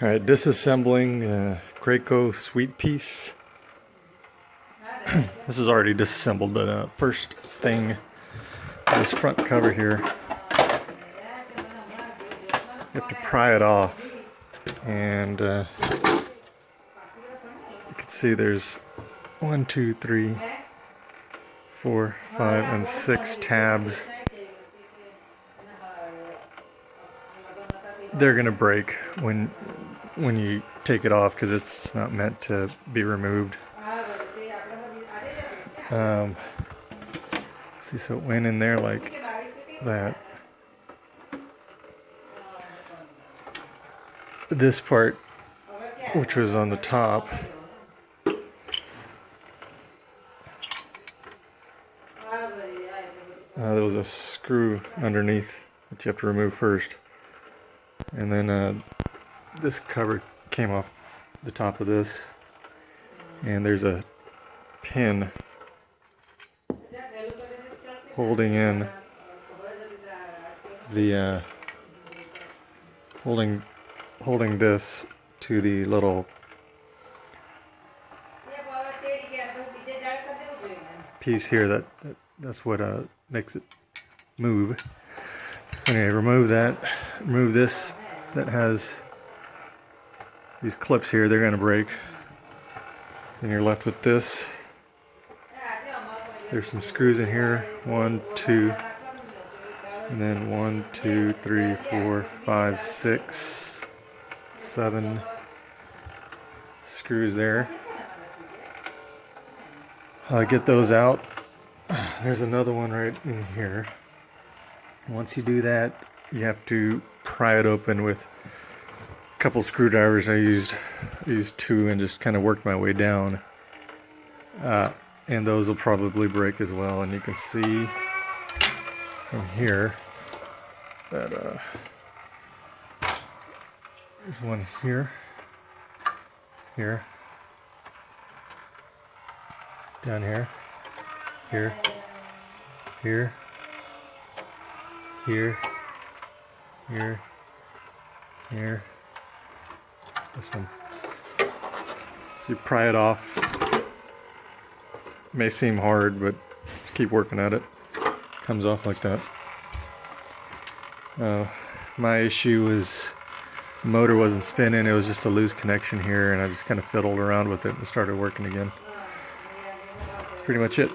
Alright, disassembling Graco sweetpeace. This is already disassembled, but first thing, this front cover here, you have to pry it off, and you can see there's 1, 2, 3, 4, 5, and 6 tabs. They're gonna break when you take it off because it's not meant to be removed. See, so it went in there like that. This part, which was on the top, there was a screw underneath that you have to remove first. And then this cover came off the top of this, and there's a pin holding in the holding this to the little piece here. That's what makes it move. Anyway, remove that. Remove this. That has these clips here. They're going to break. Then you're left with this. There's some screws in here. 1, 2, and then 1, 2, 3, 4, 5, 6, 7 screws there. Get those out. There's another one right in here. Once you do that, you have to pry it open with a couple screwdrivers. I used 2 and just kind of worked my way down. And those will probably break as well. And you can see from here that there's one here, down here, here, here, here, this one. So you pry it off. It may seem hard, but just keep working at it. Comes off like that. My issue was the motor wasn't spinning. It was just a loose connection here, and I just kind of fiddled around with it and started working again. That's pretty much it.